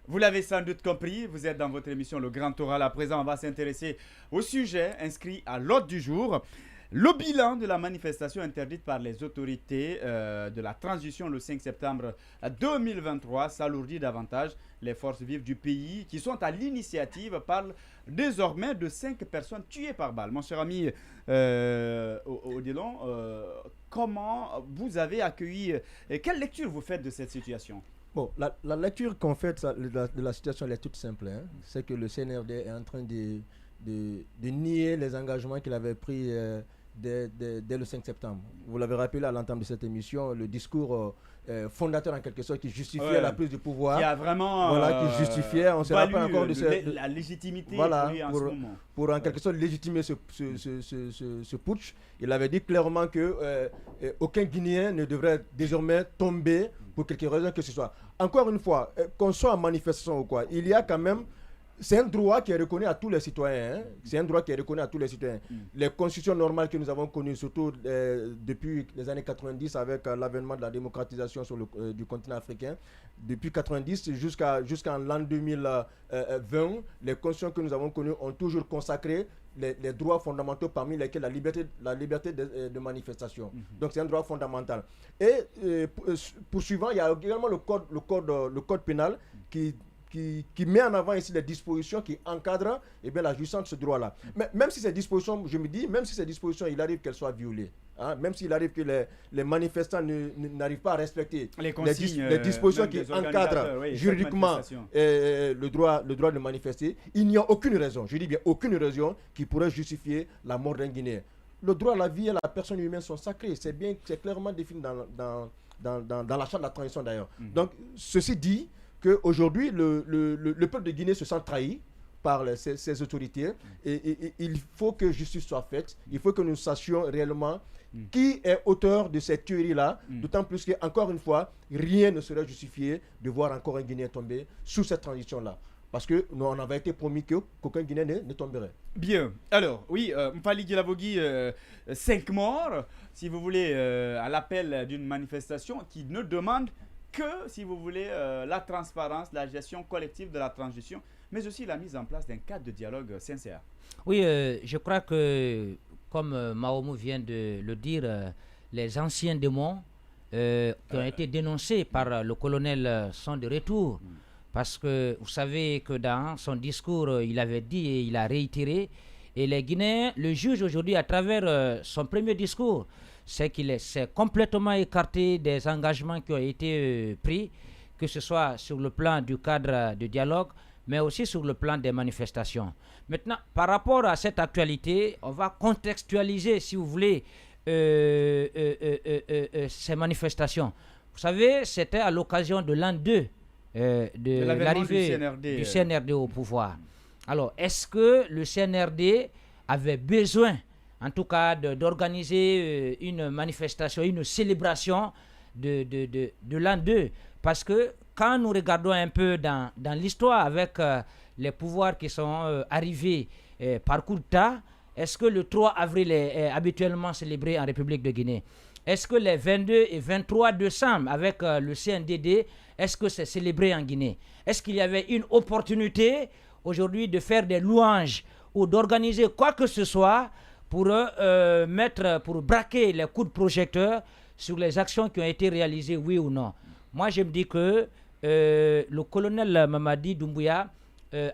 Vous l'avez sans doute compris, vous êtes dans votre émission Le Grand Oral. À présent, on va s'intéresser au sujet inscrit à l'ordre du jour. Le bilan de la manifestation interdite par les autorités de la transition le 5 septembre 2023 s'alourdit davantage. Les forces vives du pays qui sont à l'initiative parlent désormais de 5 personnes tuées par balle. Mon cher ami Odilon, comment vous avez accueilli, quelle lecture vous faites de cette situation? Bon, la lecture qu'on fait de la situation elle est toute simple. Hein. C'est que le CNRD est en train de nier les engagements qu'il avait pris dès le 5 septembre. Vous l'avez rappelé à l'entame de cette émission, le discours fondateur en quelque sorte qui justifiait la prise de pouvoir. Qui a vraiment qui justifiait, on se rappelle encore de la légitimité voilà, en ce moment. Pour en quelque sorte légitimer ce putsch. Il avait dit clairement que aucun Guinéen ne devrait désormais tomber pour quelque raison que ce soit. Encore une fois, qu'on soit en manifestation ou quoi, il y a quand même, c'est un droit qui est reconnu à tous les citoyens. Hein? C'est un droit qui est reconnu à tous les citoyens. Les constitutions normales que nous avons connues, surtout depuis les années 90 avec l'avènement de la démocratisation du continent africain, depuis 90 jusqu'en l'an 2020, les constitutions que nous avons connues ont toujours consacré les droits fondamentaux, parmi lesquels la liberté de manifestation. Donc c'est un droit fondamental. Et poursuivant, il y a également le code pénal qui met en avant ici les dispositions qui encadrent la jouissance de ce droit-là. Mais même si ces dispositions, je me dis, même si ces dispositions, il arrive qu'elles soient violées, hein, même s'il arrive que les manifestants n'arrivent pas à respecter les dispositions qui encadrent juridiquement le droit de manifester, il n'y a aucune raison, je dis bien aucune raison qui pourrait justifier la mort d'un Guinéen. Le droit à la vie et à la personne humaine sont sacrés, c'est clairement défini dans la charte de la transition d'ailleurs. Donc, ceci dit, qu'aujourd'hui, le peuple de Guinée se sent trahi par ces autorités et il faut que justice soit faite. Il faut que nous sachions réellement qui est auteur de cette tuerie-là, d'autant plus qu'encore une fois, rien ne serait justifié de voir encore un Guinéen tomber sous cette transition-là. Parce que nous on avait été promis qu'aucun Guinéen ne tomberait. Bien. Alors, oui, Mpali Guilavogui, 5 morts, si vous voulez, à l'appel d'une manifestation qui ne demande que, si vous voulez, la transparence, la gestion collective de la transition, mais aussi la mise en place d'un cadre de dialogue sincère. Oui, je crois que, comme Mahomo vient de le dire, les anciens démons qui ont été dénoncés par le colonel sont de retour. Parce que vous savez que dans son discours, il avait dit et il a réitéré, et les Guinéens le jugent aujourd'hui à travers son premier discours, c'est qu'il s'est complètement écarté des engagements qui ont été pris, que ce soit sur le plan du cadre de dialogue, mais aussi sur le plan des manifestations. Maintenant, par rapport à cette actualité, on va contextualiser, si vous voulez, ces manifestations. Vous savez, c'était à l'occasion de l'an 2 de l'arrivée du CNRD au pouvoir. Alors, est-ce que le CNRD avait besoin, en tout cas, d'organiser une manifestation, une célébration de l'an 2? Parce que quand nous regardons un peu dans l'histoire avec les pouvoirs qui sont arrivés par coup d'État, est-ce que le 3 avril est habituellement célébré en République de Guinée? Est-ce que les 22 et 23 décembre avec le CNDD, est-ce que c'est célébré en Guinée? Est-ce qu'il y avait une opportunité aujourd'hui de faire des louanges ou d'organiser quoi que ce soit pour braquer les coups de projecteur sur les actions qui ont été réalisées, oui ou non? Moi, je me dis que le colonel Mamadi Doumbouya,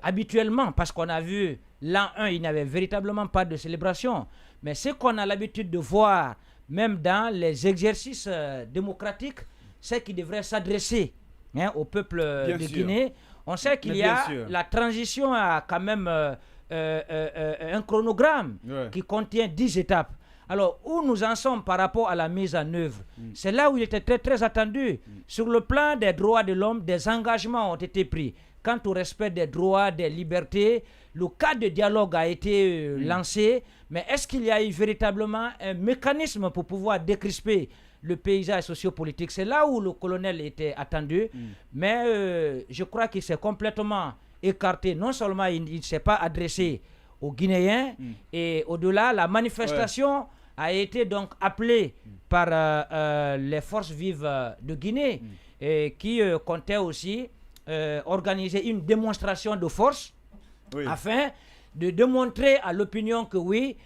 habituellement, parce qu'on a vu l'an 1, il n'avait véritablement pas de célébration, mais ce qu'on a l'habitude de voir, même dans les exercices démocratiques, c'est qu'il devrait s'adresser au peuple de Guinée. On sait qu'il y a la transition à quand même un chronogramme qui contient 10 étapes. Alors, où nous en sommes par rapport à la mise en œuvre? C'est là où il était très, très attendu. Sur le plan des droits de l'homme, des engagements ont été pris. Quant au respect des droits, des libertés, le cadre de dialogue a été lancé. Mais est-ce qu'il y a eu véritablement un mécanisme pour pouvoir décrisper le paysage sociopolitique? C'est là où le colonel était attendu. Mais je crois qu'il s'est complètement écarté. Non seulement il ne s'est pas adressé aux Guinéens, et au-delà, la manifestation a été donc appelée par les forces vives de Guinée, et qui comptaient aussi organisé une démonstration de force afin de démontrer à l'opinion que oui,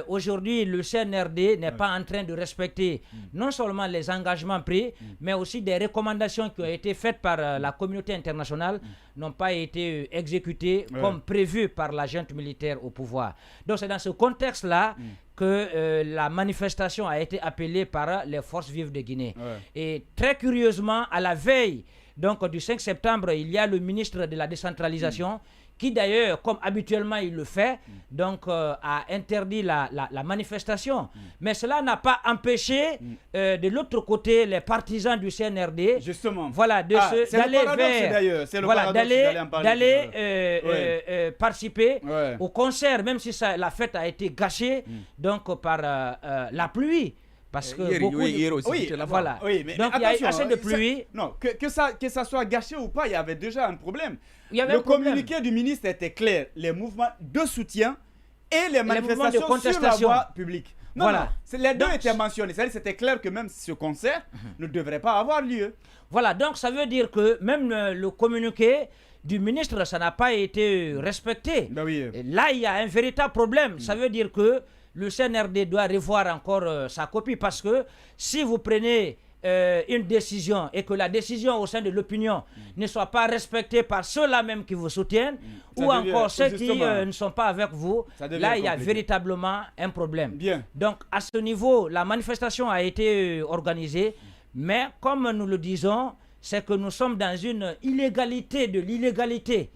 aujourd'hui, le CNRD n'est pas en train de respecter non seulement les engagements pris, mais aussi des recommandations qui ont été faites par la communauté internationale n'ont pas été exécutées comme prévu par la junte militaire au pouvoir. Donc c'est dans ce contexte-là que la manifestation a été appelée par les forces vives de Guinée. Et très curieusement, à la veille donc, du 5 septembre, il y a le ministre de la décentralisation qui d'ailleurs, comme habituellement il le fait, donc a interdit la manifestation. Mais cela n'a pas empêché de l'autre côté les partisans du CNRD, justement, voilà, d'aller participer au concert, même si la fête a été gâchée donc par la pluie. Parce que donc il y a eu assez de pluie. Non, que ça soit gâché ou pas, il y avait déjà un problème. Le communiqué du ministre était clair. Les mouvements de soutien et les manifestations sur la voie publique. Non, les deux étaient mentionnés. C'était clair que même ce concert ne devrait pas avoir lieu. Voilà, donc ça veut dire que même le communiqué du ministre, ça n'a pas été respecté. Et là, il y a un véritable problème. Ça veut dire que le CNRD doit revoir encore sa copie, parce que si vous prenez une décision et que la décision au sein de l'opinion ne soit pas respectée par ceux-là même qui vous soutiennent, ou encore ceux qui ne sont pas avec vous, là il y a véritablement un problème. Donc à ce niveau, la manifestation a été organisée, mais comme nous le disons, c'est que nous sommes dans une illégalité de l'illégalité.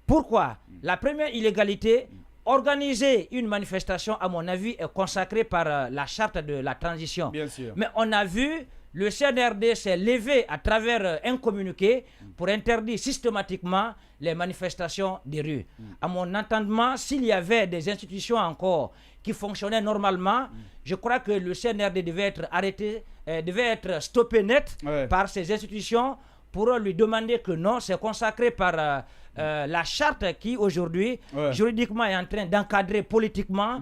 Pourquoi? La première illégalité, organiser une manifestation, à mon avis, est consacrée par la charte de la transition. Bien sûr. Mais on a vu, le CNRD s'est levé à travers un communiqué pour interdire systématiquement les manifestations des rues. À mon entendement, s'il y avait des institutions encore qui fonctionnaient normalement, je crois que le CNRD devait être arrêté, devait être stoppé net par ces institutions pour lui demander que non, c'est consacré par la charte qui aujourd'hui juridiquement est en train d'encadrer politiquement,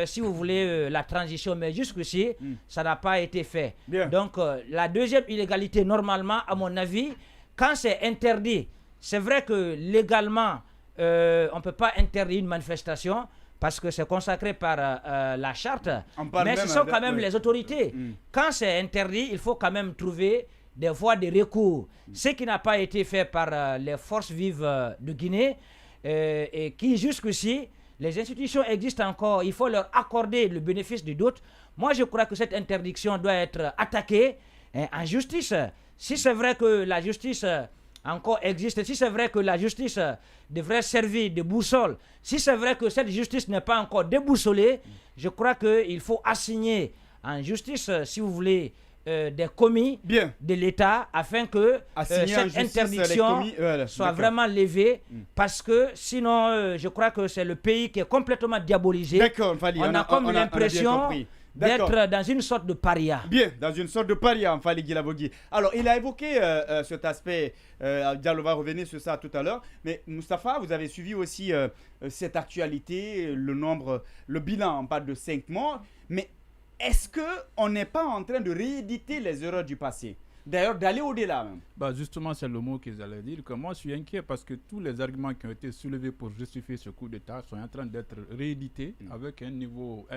si vous voulez, la transition, mais jusqu'ici ça n'a pas été fait. Donc la deuxième illégalité, normalement, à mon avis, quand c'est interdit, c'est vrai que légalement on ne peut pas interdire une manifestation parce que c'est consacré par la charte, mais ce sont quand même les autorités. Quand c'est interdit, il faut quand même trouver des voies de recours, ce qui n'a pas été fait par les forces vives de Guinée, et qui jusqu'ici, les institutions existent encore, il faut leur accorder le bénéfice du doute. Moi je crois que cette interdiction doit être attaquée en justice. Si c'est vrai que la justice encore existe, si c'est vrai que la justice devrait servir de boussole, si c'est vrai que cette justice n'est pas encore déboussolée, je crois qu'il faut assigner en justice, si vous voulez, des commis de l'État afin que cette interdiction soit vraiment levée, parce que sinon je crois que c'est le pays qui est complètement diabolisé. On a comme l'impression d'être dans une sorte de paria. Dans une sorte de paria, Fally Guilabogui. Alors, il a évoqué cet aspect, Diallo va revenir sur ça tout à l'heure, mais Moustapha, vous avez suivi aussi cette actualité, le bilan, on parle de 5 morts, mais est-ce qu'on n'est pas en train de rééditer les erreurs du passé? D'ailleurs, d'aller au-delà même. Justement, c'est le mot qu'ils allaient dire. Que moi, je suis inquiet parce que tous les arguments qui ont été soulevés pour justifier ce coup d'État sont en train d'être réédités avec un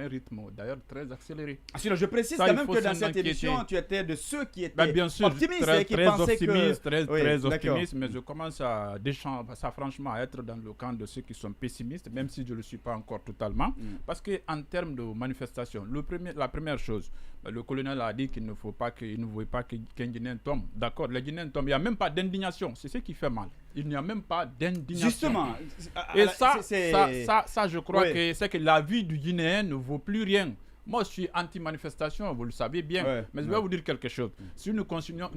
rythme d'ailleurs très accéléré. Sinon, je précise quand même que dans cette émission, tu étais de ceux qui étaient optimistes et qui pensaient très optimistes, mais je commence franchement à être dans le camp de ceux qui sont pessimistes, même si je ne le suis pas encore totalement. Parce qu'en termes de manifestation, la première chose, le colonel a dit qu'il ne voulait pas qu'un Guinéen tombe. D'accord, les Guinéens tombent. Il n'y a même pas d'indignation. C'est ce qui fait mal. Il n'y a même pas d'indignation. Justement. Et ça, je crois que c'est que la vie du Guinéen ne vaut plus rien. Moi, je suis anti-manifestation, vous le savez bien. Mais je vais vous dire quelque chose. Si nous continuons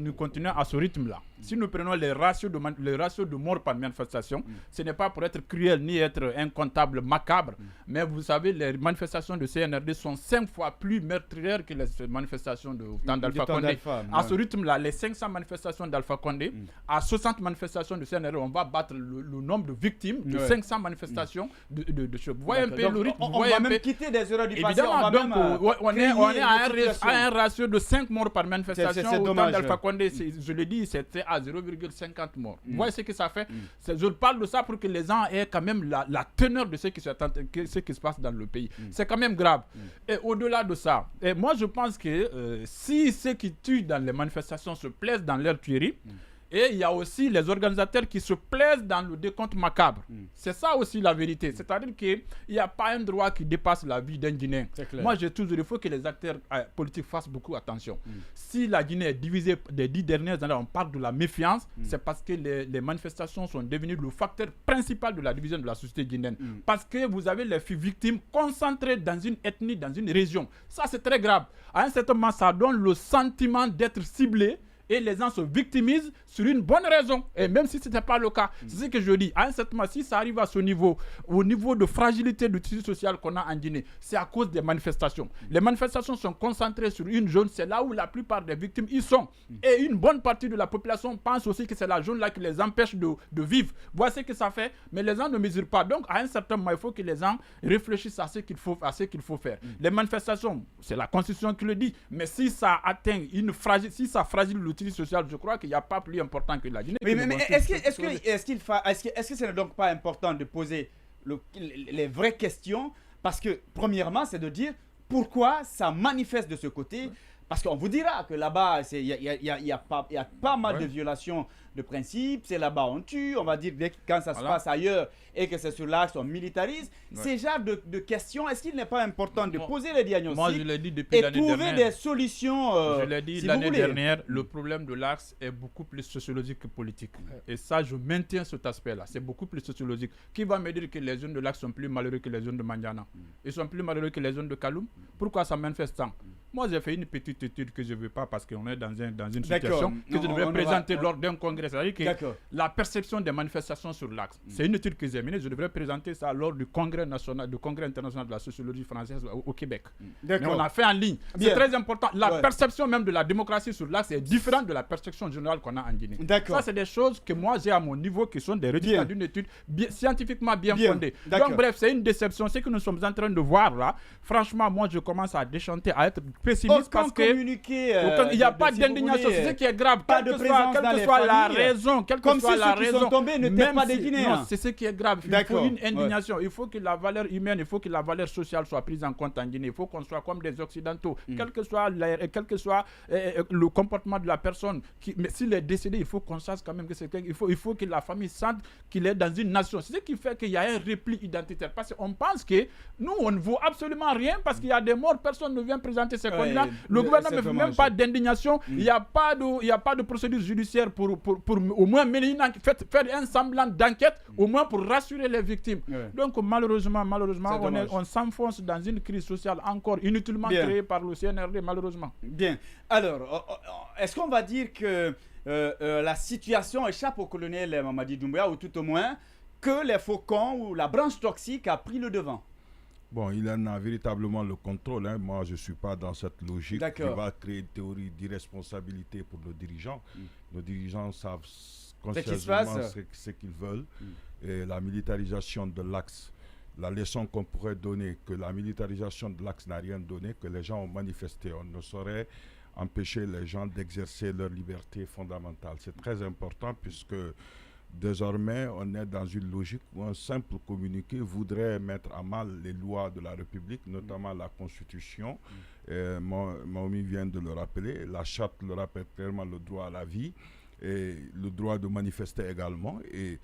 à ce rythme-là, si nous prenons les ratios de morts par manifestation, ce n'est pas pour être cruel ni être un comptable macabre, mais vous savez, les manifestations de CNRD sont 5 fois plus meurtrières que les manifestations de d'Alpha Condé. À ce rythme-là, les 500 manifestations d'Alpha Condé, à 60 manifestations de CNRD, on va battre le nombre de victimes de 500 manifestations de choc. Vous voyez un peu le rythme. On va même quitter des erreurs du passé, on va même on est à un ratio de 5 morts par manifestation. C'est dommage. D'Alpha Condé, je le dis, c'était à 0,50 morts. Vous voyez ce que ça fait? Je parle de ça pour que les gens aient quand même la teneur de ce qui se passe dans le pays. C'est quand même grave. Et au-delà de ça, moi je pense que si ceux qui tuent dans les manifestations se plaisent dans leur tuerie, et il y a aussi les organisateurs qui se plaisent dans le décompte macabre. C'est ça aussi la vérité. C'est-à-dire qu'il n'y a pas un droit qui dépasse la vie d'un Guinéen. Moi, j'ai toujours, il faut que les acteurs politiques fassent beaucoup attention. Si la Guinée est divisée des 10 dernières années, on parle de la méfiance, c'est parce que les manifestations sont devenues le facteur principal de la division de la société guinéenne. Parce que vous avez les victimes concentrées dans une ethnie, dans une région. Ça, c'est très grave. À un certain moment, ça donne le sentiment d'être ciblé. Et les gens se victimisent sur une bonne raison. Et même si ce n'était pas le cas, c'est ce que je dis. À un certain moment, si ça arrive à ce niveau, au niveau de fragilité du tissu social qu'on a en Guinée, c'est à cause des manifestations. Les manifestations sont concentrées sur une zone, c'est là où la plupart des victimes y sont. Et une bonne partie de la population pense aussi que c'est la zone-là qui les empêche de vivre. Voilà ce que ça fait, mais les gens ne mesurent pas. Donc, à un certain moment, il faut que les gens réfléchissent à ce qu'il faut faire. Les manifestations, c'est la Constitution qui le dit, mais si ça atteint si ça fragilise le social, je crois qu'il n'y a pas plus important que la Guinée. Mais est-ce que ce n'est donc pas important de poser les vraies questions? Parce que, premièrement, c'est de dire pourquoi ça manifeste de ce côté. Parce qu'on vous dira que là-bas, il y a pas mal de violations de principes. C'est là-bas on tue, on va dire quand ça se passe ailleurs et que c'est sur l'axe, on militarise. Ces genres de questions, est-ce qu'il n'est pas important de poser les diagnostics? Moi, je l'ai dit depuis l'année dernière. Et trouver des solutions. Je l'ai dit l'année dernière, le problème de l'axe est beaucoup plus sociologique que politique. Et ça, je maintiens cet aspect-là. C'est beaucoup plus sociologique. Qui va me dire que les jeunes de l'axe sont plus malheureux que les jeunes de Mandiana? Ils sont plus malheureux que les jeunes de Kaloum? Pourquoi ça manifeste tant? Moi, j'ai fait une petite étude que je ne veux pas parce qu'on est dans une situation que je devrais présenter lors d'un congrès. C'est-à-dire que la perception des manifestations sur l'axe, c'est une étude que j'ai menée. Je devrais présenter ça lors du congrès international de la sociologie française au Québec. Mais on a fait en ligne. C'est très important. La perception même de la démocratie sur l'axe est différente de la perception générale qu'on a en Guinée. Ça, c'est des choses que moi, j'ai à mon niveau qui sont des résultats d'une étude scientifiquement bien fondée. Donc, bref, c'est une déception. Ce que nous sommes en train de voir là, franchement, moi, je commence à déchanter, à être pessimiste parce que il n'y a pas d'indignation. C'est ce qui est grave. Quelle que soit la raison, c'est ce qui est grave. Il faut une indignation. Il faut que la valeur humaine, il faut que la valeur sociale soit prise en compte en Guinée. Il faut qu'on soit comme des Occidentaux. Quel que soit le comportement de la personne, mais s'il est décédé, il faut qu'on sache quand même que c'est quelqu'un. Il faut que la famille sente qu'il est dans une nation. C'est ce qui fait qu'il y a un repli identitaire. Parce qu'on pense que nous, on ne vaut absolument rien parce qu'il y a des morts, personne ne vient présenter ces candidats. Le gouvernement ne fait même pas d'indignation. Il n'y a pas de procédure judiciaire pour au moins mener faire un semblant d'enquête, au moins pour rassurer les victimes. Donc malheureusement, on s'enfonce dans une crise sociale encore inutilement créée par le CNRD, malheureusement. Bien. Alors, est-ce qu'on va dire que la situation échappe au colonel Mamadi Doumbouya, ou tout au moins que les faucons ou la branche toxique a pris le devant? Bon, il en a véritablement le contrôle. Hein. Moi, je ne suis pas dans cette logique qui va créer une théorie d'irresponsabilité pour nos dirigeants. Nos dirigeants savent consciencieusement ce qu'ils veulent. Et la militarisation de l'axe, la leçon qu'on pourrait donner, que la militarisation de l'axe n'a rien donné, que les gens ont manifesté. On ne saurait empêcher les gens d'exercer leur liberté fondamentale. C'est très important puisque désormais, on est dans une logique où un simple communiqué voudrait mettre à mal les lois de la République, notamment la Constitution. Maomi vient de le rappeler. La charte le rappelle clairement, le droit à la vie et le droit de manifester également. Et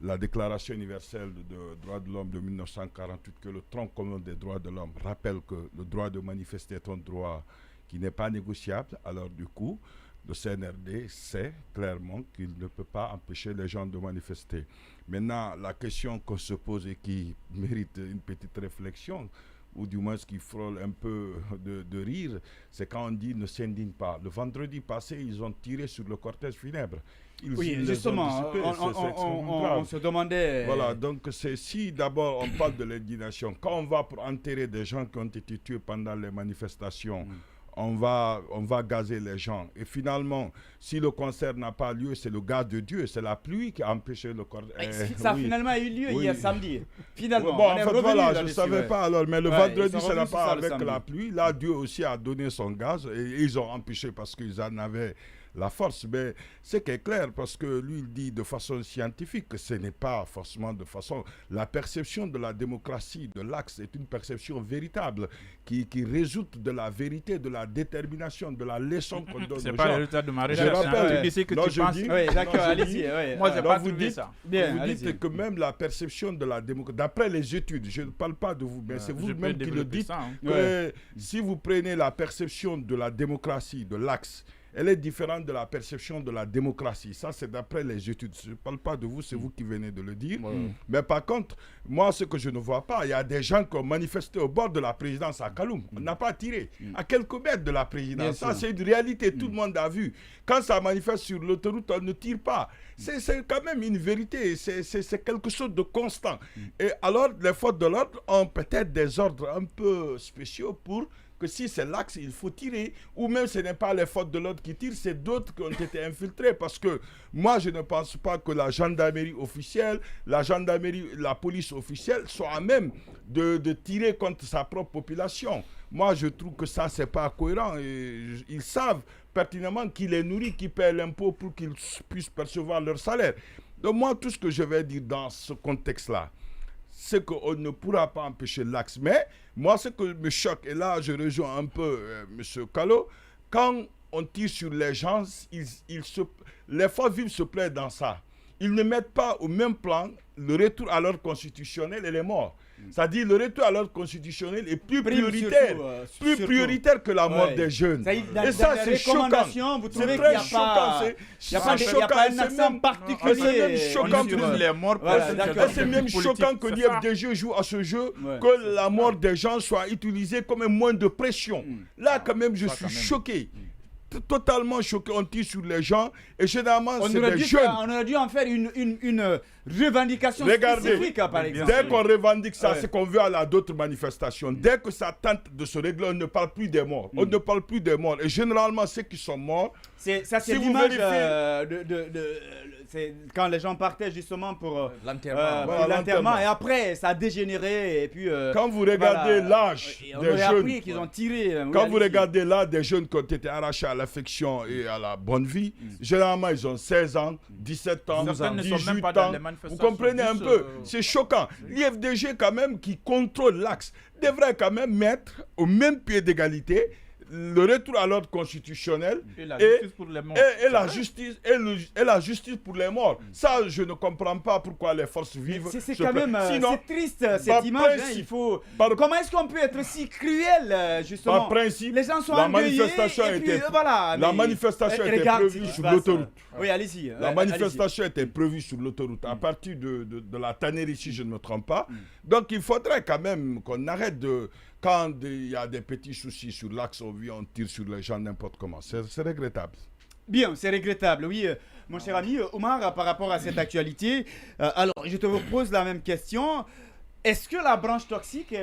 la Déclaration universelle des droits de l'homme de 1948, que le tronc commun des droits de l'homme rappelle que le droit de manifester est un droit qui n'est pas négociable. Alors du coup, le CNRD sait clairement qu'il ne peut pas empêcher les gens de manifester. Maintenant, la question qu'on se pose et qui mérite une petite réflexion, ou du moins ce qui frôle un peu de rire, c'est quand on dit ne s'indigne pas. Le vendredi passé, ils ont tiré sur le cortège funèbre. Justement, on se demandait... Voilà, donc si d'abord on parle de l'indignation, quand on va pour enterrer des gens qui ont été tués pendant les manifestations, on va gazer les gens. Et finalement, si le concert n'a pas lieu, c'est le gaz de Dieu, c'est la pluie qui a empêché le concert. Ça a finalement eu lieu hier samedi. Finalement, bon, en fait, voilà, je ne savais pas alors, mais le vendredi, ça n'a pas avec la pluie. Là, Dieu aussi a donné son gaz et ils ont empêché parce qu'ils en avaient la force. Mais c'est qui est clair, parce que lui, il dit de façon scientifique que ce n'est pas forcément de façon... La perception de la démocratie, de l'axe, est une perception véritable qui résulte de la vérité, de la détermination, de la leçon qu'on donne aux gens. C'est pas le résultat de ma recherche. Je rappelle, tu dis que tu penses... Oui, d'accord, allez-y. Moi, je n'ai pas trouvé ça. Vous dites que même la perception de la démocratie, d'après les études, je ne parle pas de vous, mais c'est vous-même qui le dites, que si vous prenez la perception de la démocratie, de l'axe, elle est différente de la perception de la démocratie. Ça, c'est d'après les études. Je ne parle pas de vous, c'est vous qui venez de le dire. Mais par contre, moi, ce que je ne vois pas, il y a des gens qui ont manifesté au bord de la présidence à Kaloum. On n'a pas tiré. À quelques mètres de la présidence. Ça, c'est une réalité. Tout le monde a vu. Quand ça manifeste sur l'autoroute, on ne tire pas. C'est quand même une vérité. C'est quelque chose de constant. Et alors, les forces de l'ordre ont peut-être des ordres un peu spéciaux pour... que si c'est l'axe, il faut tirer, ou même ce n'est pas les forces de l'ordre qui tirent, c'est d'autres qui ont été infiltrés, parce que moi je ne pense pas que la gendarmerie officielle, la police officielle soit à même de tirer contre sa propre population. Moi je trouve que ça c'est pas cohérent, et ils savent pertinemment qui les nourrit, qui paie l'impôt pour qu'ils puissent percevoir leur salaire. Donc moi tout ce que je vais dire dans ce contexte-là, c'est qu'on ne pourra pas empêcher l'axe. Mais moi, ce que me choque, et là, je rejoins un peu M. Kalo, quand on tire sur les gens, les forces vives se plaisent dans ça. Ils ne mettent pas au même plan le retour à l'ordre constitutionnel et les morts. C'est-à-dire le retour à l'ordre constitutionnel est plus prioritaire, prioritaire que la mort des jeunes. Et ça, c'est choquant. Vous trouvez qu'il n'y a pas un accent particulier. C'est même choquant pour les morts. C'est même choquant que l'IFDG joue à ce jeu, que la mort des gens soit utilisée comme un moyen de pression. Là, quand même, je suis choqué. Totalement choqué, on tire sur les gens et généralement c'est des jeunes. On aurait dû en faire une revendication spécifique, par exemple. Dès qu'on revendique ça, c'est qu'on veut aller à d'autres manifestations. Dès que ça tente de se régler, on ne parle plus des morts. On ne parle plus des morts. Et généralement, ceux qui sont morts... C'est l'image quand les gens partaient justement pour l'enterrement. Et après, ça a dégénéré. Et puis, quand vous regardez l'âge des jeunes... qu'ils ont tiré. Quand vous regardez l'âge des jeunes qui ont été arrachés à l'affection et à la bonne vie, généralement, ils ont 16 ans, 17 ans, 18 ans. Vous comprenez un peu, c'est choquant. L'IFDG quand même qui contrôle l'axe devrait quand même mettre au même pied d'égalité le retour à l'ordre constitutionnel et la justice pour les morts. Et la justice pour les morts. Ça, je ne comprends pas pourquoi les forces vives... C'est quand même c'est triste, cette image. Il faut... Comment est-ce qu'on peut être si cruel, justement? Par principe, les gens sont la manifestation était prévue sur l'autoroute. Oui, allez-y. La manifestation était prévue sur l'autoroute à partir de la Tannerie, si je ne me trompe pas. Donc, il faudrait quand même qu'on arrête de... Quand il y a des petits soucis sur l'axe, on tire sur les gens n'importe comment. C'est regrettable. Bien, c'est regrettable. Oui, mon cher ami Omar, par rapport à cette actualité, alors je te repose la même question. Est-ce que la branche toxique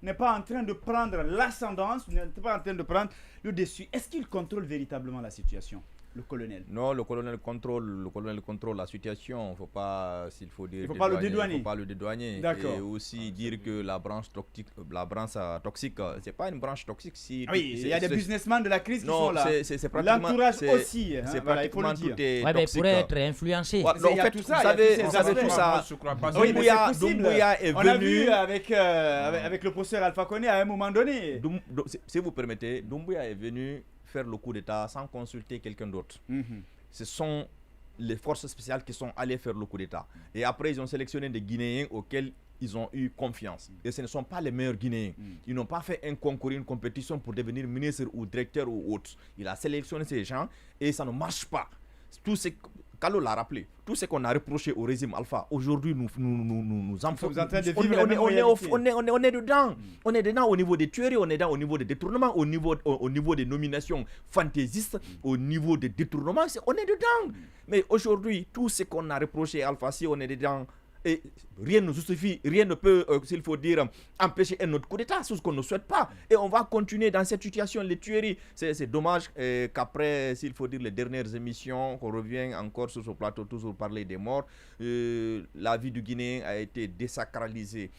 n'est pas en train de prendre l'ascendance, n'est pas en train de prendre le dessus? Est-ce qu'il contrôle véritablement la situation, le colonel? Non, le colonel contrôle la situation. Il ne faut pas, s'il faut dire, il ne faut pas le dédouaner. Il ne faut pas le dédouaner. D'accord. Et aussi dire que la branche toxique, ce n'est pas une branche toxique. Oui, il y a des businessmen de la crise qui sont là. C'est pratiquement... L'entourage aussi, c'est voilà, il faut le dire. Mais il pourrait être influencé. Ouais, en fait, vous savez tout ça. Doumbouya est venu... On a vu avec le professeur Alpha Koné à un moment donné. Si vous permettez, Doumbouya est venu faire le coup d'État sans consulter quelqu'un d'autre. Ce sont les forces spéciales qui sont allées faire le coup d'État. Et après, ils ont sélectionné des Guinéens auxquels ils ont eu confiance. Et ce ne sont pas les meilleurs Guinéens. Ils n'ont pas fait un concours, une compétition pour devenir ministre ou directeur ou autre. Il a sélectionné ces gens et ça ne marche pas. Tout ce Kalo l'a rappelé. Tout ce qu'on a reproché au régime Alpha, aujourd'hui, nous on est dedans. On est dedans au niveau des tueries, on est dedans au niveau des détournements, au niveau des nominations fantaisistes, au niveau des détournements, on est dedans. Mais aujourd'hui, tout ce qu'on a reproché à Alpha, si on est dedans, Et rien ne justifie, rien ne peut, s'il faut dire, empêcher un autre coup d'État, c'est ce qu'on ne souhaite pas. Et on va continuer dans cette situation, les tueries. C'est dommage qu'après, s'il faut dire, les dernières émissions, qu'on revient encore sur ce plateau, toujours parler des morts. La vie du Guinéen a été désacralisée.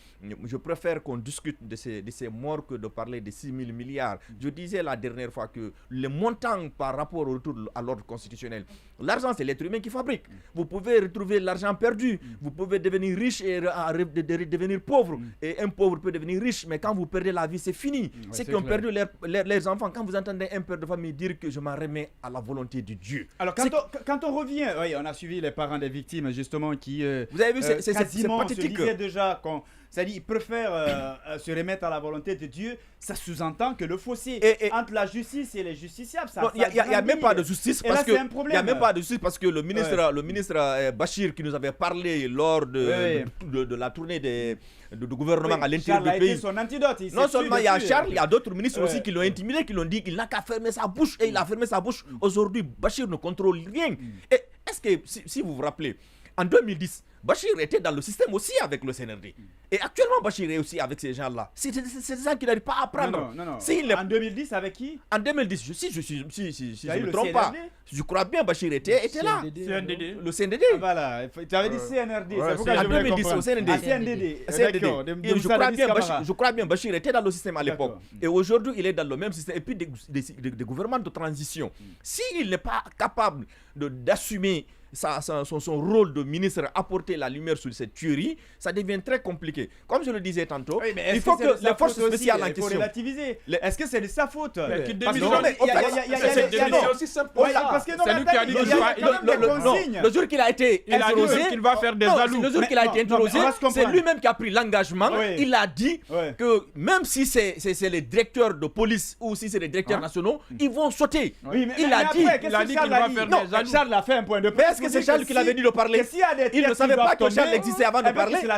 Je préfère qu'on discute de ces morts que de parler de 6 000 milliards. Je disais la dernière fois que le montant par rapport au retour à l'ordre constitutionnel, l'argent, c'est l'être humain qui fabrique. Vous pouvez retrouver l'argent perdu, vous pouvez devenir riche et devenir pauvre. Et un pauvre peut devenir riche, mais quand vous perdez la vie, c'est fini. Ceux qui ont perdu leurs enfants, quand vous entendez un père de famille dire que je m'en remets à la volonté de Dieu. Alors, quand on revient, oui, on a suivi les parents des victimes, justement, qui vous avez vu, c'est quasiment se pathétique. disaient déjà c'est-à-dire ils préfèrent se remettre à la volonté de Dieu. Ça sous-entend que le fossé entre la justice et les justiciables, il n'y a même pas de justice parce que il y a même pas de justice parce que le ministre Bachir qui nous avait parlé lors de la tournée du gouvernement à l'intérieur du pays. Son antidote. Non seulement il y a Charles, il y a d'autres ministres aussi qui l'ont intimidé, qui l'ont dit qu'il n'a qu'à fermer sa bouche et il a fermé sa bouche. Aujourd'hui, Bachir ne contrôle rien. Et est-ce que si vous vous rappelez, en 2010, Bachir était dans le système aussi avec le CNRD. Et actuellement, Bachir est aussi avec ces gens-là. C'est des gens qui n'arrivent pas à apprendre. Non. En 2010, avec qui? En 2010, si je ne me trompe pas, je crois bien Bachir était là. CNDD. Le CNDD. Voilà, tu avais dit CNRD. C'est pourquoi je voulais comprendre. Au CNDD. Je crois bien Bachir était dans le système à l'époque. Et aujourd'hui, il est dans le même système. Et puis des gouvernements de transition. S'il n'est pas capable d'assumer son rôle de ministre, apporter la lumière sur cette tuerie, ça devient très compliqué. Comme je le disais tantôt, il faut que les forces spéciales en question... Il faut relativiser. Est-ce que c'est de sa faute? C'est aussi simple que ça. C'est lui qui a dit le jour qu'il a été interrogé, qu'il va faire des alous. Le jour qu'il a été interrogé, c'est lui-même qui a pris l'engagement. Il a dit que même si c'est les directeurs de police ou si c'est les directeurs nationaux, ils vont sauter. Il a dit qu'il va faire des alous. Charles a fait un point de presse. Est-ce que c'est Charles qui l'avait dit de parler? Il ne savait pas que Charles existait avant de parler. Il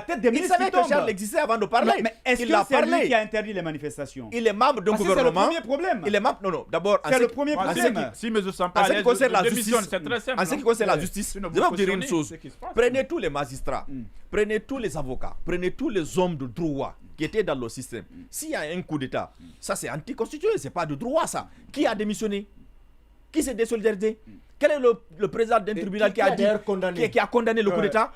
savait que Charles existait avant de parler. Mais est-ce que c'est lui qui a interdit les manifestations? Il est membre d'un gouvernement. C'est le premier problème. Il est membre. Non, d'abord. C'est le premier problème. Si M. Sampa en ce qui concerne la justice, c'est très simple. En ce qui concerne la justice, je vais vous dire une chose. Prenez tous les magistrats, prenez tous les avocats, prenez tous les hommes de droit qui étaient dans le système. S'il y a un coup d'État, ça c'est anticonstitutionnel, c'est pas de droit ça. Qui a démissionné? Qui s'est désolidarisé? Quel est le président d'un tribunal qui a condamné le coup d'État?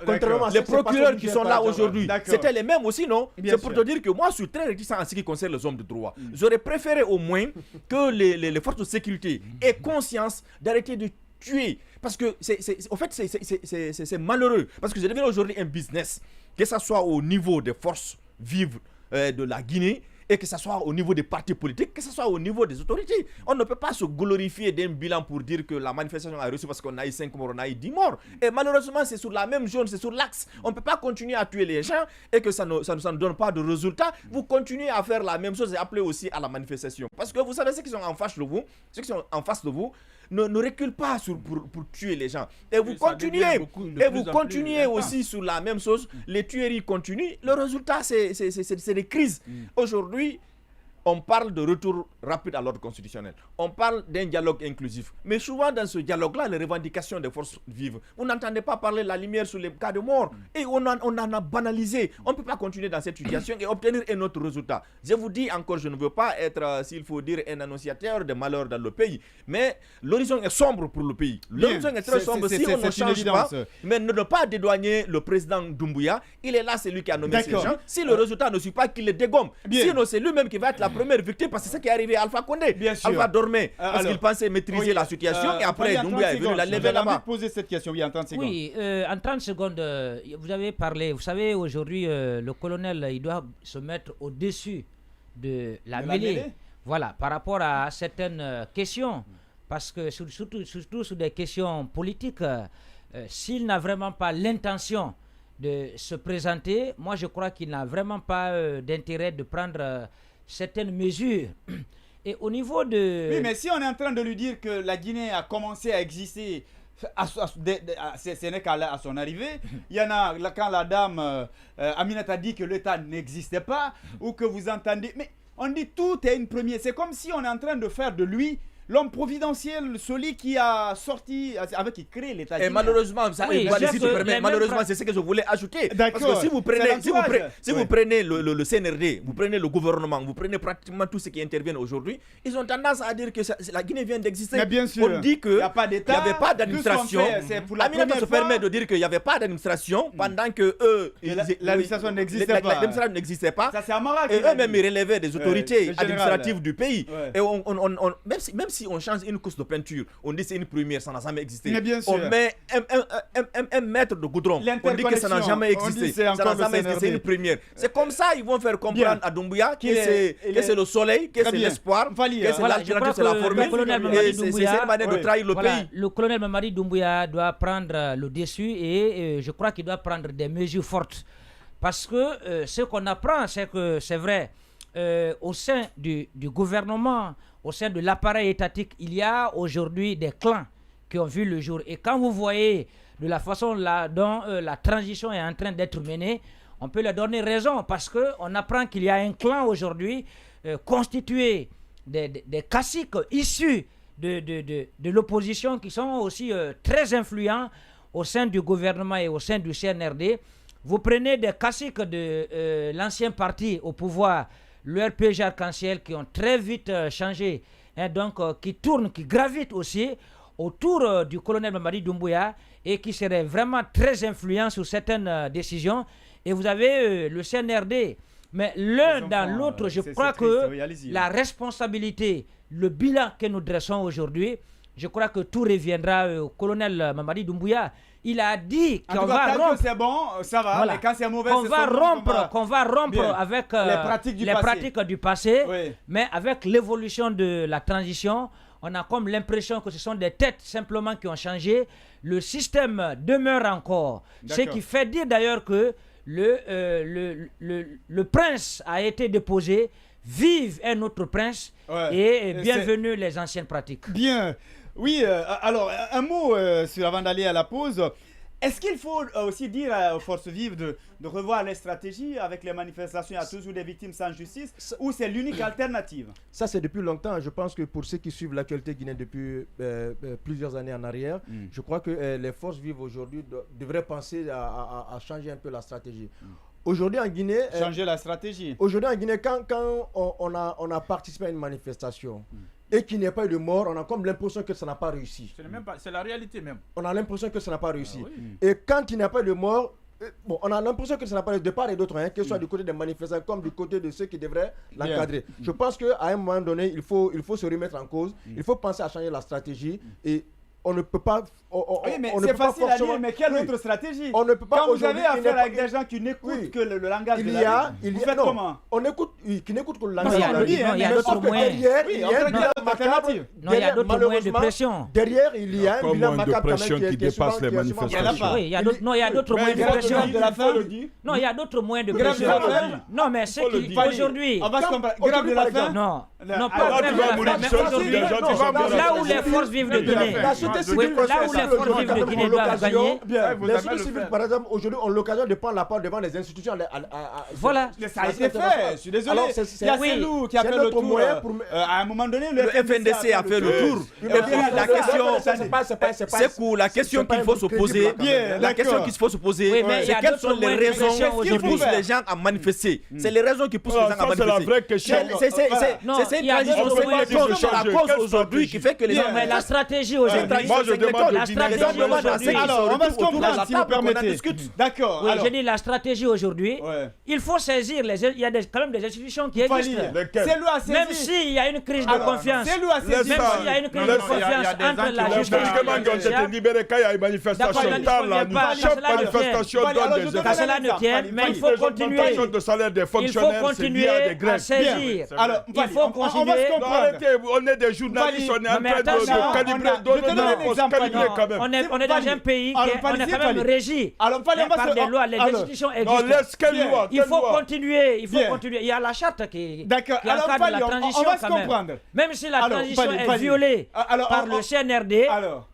Les procureurs qui sont là aujourd'hui, c'était les mêmes aussi, non? C'est pour te dire que moi, je suis très réticent en ce qui concerne les hommes de droit. J'aurais préféré au moins que les forces de sécurité aient conscience d'arrêter de tuer. Parce que, en fait, c'est malheureux. Parce que je deviens aujourd'hui un business, que ce soit au niveau des forces vives de la Guinée, et que ce soit au niveau des partis politiques, que ce soit au niveau des autorités. On ne peut pas se glorifier d'un bilan pour dire que la manifestation a réussi parce qu'on a eu 5 morts, on a eu 10 morts. Et malheureusement, c'est sur la même zone, c'est sur l'axe. On ne peut pas continuer à tuer les gens et que ça ne donne pas de résultat. Vous continuez à faire la même chose et appeler aussi à la manifestation. Parce que vous savez, ceux qui sont en face de vous, ne reculent pas pour tuer les gens. Et vous continuez aussi sur la même chose. Les tueries continuent. Le résultat, c'est des crises. Aujourd'hui, on parle de retour rapide à l'ordre constitutionnel. On parle d'un dialogue inclusif. Mais souvent, dans ce dialogue-là, les revendications des forces vives, vous n'entendez pas parler de la lumière sur les cas de mort. Et on en a banalisé. On ne peut pas continuer dans cette situation et obtenir un autre résultat. Je vous dis encore, je ne veux pas être, s'il faut dire, un annonciateur de malheur dans le pays. Mais l'horizon est sombre pour le pays. L'horizon est très sombre si on ne change pas. Mais ne pas dédouaner le président Doumbouya. Il est là, c'est lui qui a nommé ces gens. Si le résultat ne suit pas, qu'il les dégomme. Sinon, c'est lui-même qui va être la première victime, parce que c'est ce qui est arrivé à Alpha Condé. Alpha dormait parce qu'il pensait maîtriser la situation et après Doumbouya est venu la lever là-bas. Poser cette question, en 30 secondes. Oui, en 30 secondes, vous avez parlé, vous savez, aujourd'hui, le colonel, il doit se mettre au-dessus de la mêlée. Voilà, par rapport à certaines questions, parce que surtout sur des questions politiques, s'il n'a vraiment pas l'intention de se présenter, moi je crois qu'il n'a vraiment pas d'intérêt de prendre certaines mesures. Et au niveau de... Oui, mais si on est en train de lui dire que la Guinée a commencé à exister, ce n'est qu'à son arrivée, il y en a, quand la dame Aminata dit que l'État n'existait pas, ou que vous entendez... Mais on dit tout est une première. C'est comme si on est en train de faire de lui l'homme providentiel, celui qui a sorti, qui crée l'État. Et malheureusement, malheureusement, c'est ce que je voulais ajouter. Parce que si vous prenez le CNRD, vous prenez le gouvernement, vous prenez pratiquement tout ce qui intervient aujourd'hui, ils ont tendance à dire que la Guinée vient d'exister. Mais bien sûr, on dit qu'il n'y avait pas d'administration. Aminata se permet de dire qu'il n'y avait pas d'administration pendant que l'administration n'existait pas. Ça, c'est à Marac, et eux-mêmes, ils relevaient des autorités administratives du pays. Et même si on change une couche de peinture, on dit que c'est une première, ça n'a jamais existé. On met un mètre de goudron, on dit que ça n'a jamais existé. Ça n'a jamais existé, c'est une première. C'est comme ça ils vont faire comprendre à Doumbouya que c'est le soleil, que c'est l'espoir, que c'est l'alternative, c'est la formule. C'est une manière de trahir le pays. Le colonel Mamadi Doumbouya doit prendre le dessus et je crois qu'il doit prendre des mesures fortes. Parce que ce qu'on apprend, c'est que c'est vrai, au sein du gouvernement, au sein de l'appareil étatique, il y a aujourd'hui des clans qui ont vu le jour. Et quand vous voyez de la façon dont la transition est en train d'être menée, on peut leur donner raison parce qu'on apprend qu'il y a un clan aujourd'hui constitué des caciques issus de l'opposition qui sont aussi très influents au sein du gouvernement et au sein du CNRD. Vous prenez des caciques de l'ancien parti au pouvoir, le RPG Arc-en-Ciel, qui ont très vite changé, donc qui tournent, qui gravitent aussi autour du colonel Mamadi Doumbouya et qui seraient vraiment très influents sur certaines décisions. Et vous avez le CNRD. Mais l'un dans l'autre, je crois que la responsabilité, le bilan que nous dressons aujourd'hui, je crois que tout reviendra au colonel Mamadi Doumbouya. Il a dit qu'on va rompre. C'est bon, ça va. Voilà. Mais quand c'est mauvais, qu'on va rompre avec les pratiques du passé, oui. Mais avec l'évolution de la transition, on a comme l'impression que ce sont des têtes simplement qui ont changé. Le système demeure encore. Ce qui fait dire d'ailleurs que le prince a été déposé. Vive un autre prince, ouais. Et bienvenue les anciennes pratiques. Bien. Oui, alors un mot avant d'aller à la pause. Est-ce qu'il faut aussi dire aux forces vives de revoir les stratégies avec les manifestations? Il y a toujours des victimes sans justice, ou c'est l'unique alternative? Ça, c'est depuis longtemps. Je pense que pour ceux qui suivent l'actualité guinéenne depuis plusieurs années en arrière, je crois que les forces vives aujourd'hui devraient penser à changer un peu la stratégie. Aujourd'hui en Guinée... Changer la stratégie. Aujourd'hui en Guinée, quand on a participé à une manifestation et qu'il n'y a pas eu de mort, on a comme l'impression que ça n'a pas réussi. C'est la réalité même. On a l'impression que ça n'a pas réussi. Oui. Et quand il n'y a pas eu de mort, on a l'impression que ça n'a pas réussi de part et d'autre, que ce soit du côté des manifestants comme du côté de ceux qui devraient l'encadrer. Je pense qu'à un moment donné, il faut se remettre en cause. Il faut penser à changer la stratégie et on ne peut pas... c'est facile à dire, mais quelle autre stratégie? On ne peut pas. Quand vous avez affaire avec des gens qui n'écoutent que le langage de la vie, vous faites comment? On écoute, qui n'écoutent que le langage de la vie. Il y a d'autres moyens. Il y a d'autres moyens de pression. Derrière, il y a un bilan macabre qui dépasse les manifestations. Il y a d'autres moyens de pression. Non, il y a d'autres moyens de pression. Non, mais c'est qu'aujourd'hui... On va se comprendre. Grève de la faim? Non, pas grève de la faim. Aujourd'hui, là où les forces vives de Guinée... Là où les forces vives de Guinée doivent gagner. Les sociétés civiles, par exemple, aujourd'hui, ont l'occasion de prendre la parole devant les institutions. Voilà. Ça a été fait. Je suis désolé. Il y a Cellou qui a fait le tour. À un moment donné, le FNDC a fait le tour. La question, c'est pour la question qu'il faut se poser. La question qu'il faut se poser, c'est quelles sont les raisons qui poussent les gens à manifester. C'est les raisons qui poussent les gens à manifester. C'est la vraie question. C'est une transition. C'est la cause aujourd'hui qui fait que les gens. Mais la stratégie aujourd'hui. Moi, je demande la stratégie aujourd'hui. Alors, on va se comprendre si vous permettez. D'accord. Oui, j'ai dit la stratégie aujourd'hui. Il faut saisir il y a quand même des institutions qui existent. Même s'il y a une crise de confiance. Même s'il y a une crise de confiance entre la justice cela ne tienne, mais il faut continuer. Il faut continuer à saisir. Il faut continuer. On est des journalistes, on est en train de calibrer. On est dans un pays qui est quand même régi par des lois, les institutions existent. Il faut continuer. Il y a la charte qui encadre la transition quand même. Même si la transition est violée par le CNRD,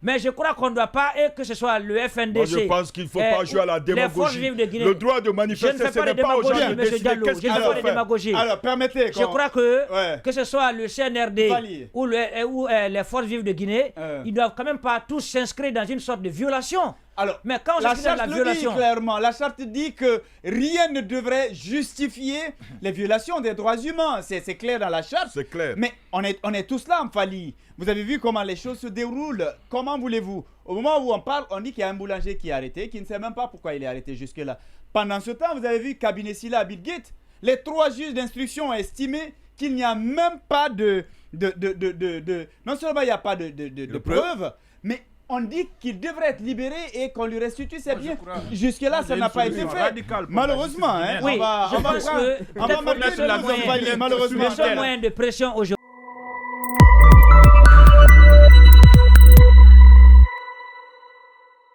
mais je crois qu'on ne doit pas, et que ce soit le FNDC. Moi, je pense qu'il ne faut pas jouer à la démagogie. Le droit de manifester, ce n'est pas aux gens de décider qu'est-ce qu'il faut faire. Alors, permettez. Je crois que ce soit le CNRD ou les forces vives de Guinée, ils ne doivent quand même pas tous s'inscrire dans une sorte de violation. Alors, mais quand on s'inscrit dans la violation, dit clairement, la charte dit que rien ne devrait justifier les violations des droits humains. C'est clair dans la charte. C'est clair. Mais on est tous là, Mfali. Vous avez vu comment les choses se déroulent. Comment voulez-vous? Au moment où on parle, on dit qu'il y a un boulanger qui est arrêté, qui ne sait même pas pourquoi il est arrêté jusque-là. Pendant ce temps, vous avez vu cabinet Silla à Bilgate. Les 3 juges d'instruction ont estimé qu'il n'y a même pas non seulement il n'y a pas de preuves, mais on dit qu'il devrait être libéré et qu'on lui restitue ses biens. Jusque-là, ça n'a pas été fait. Malheureusement, oui, je pense que on va marquer le seul moyen de pression aujourd'hui.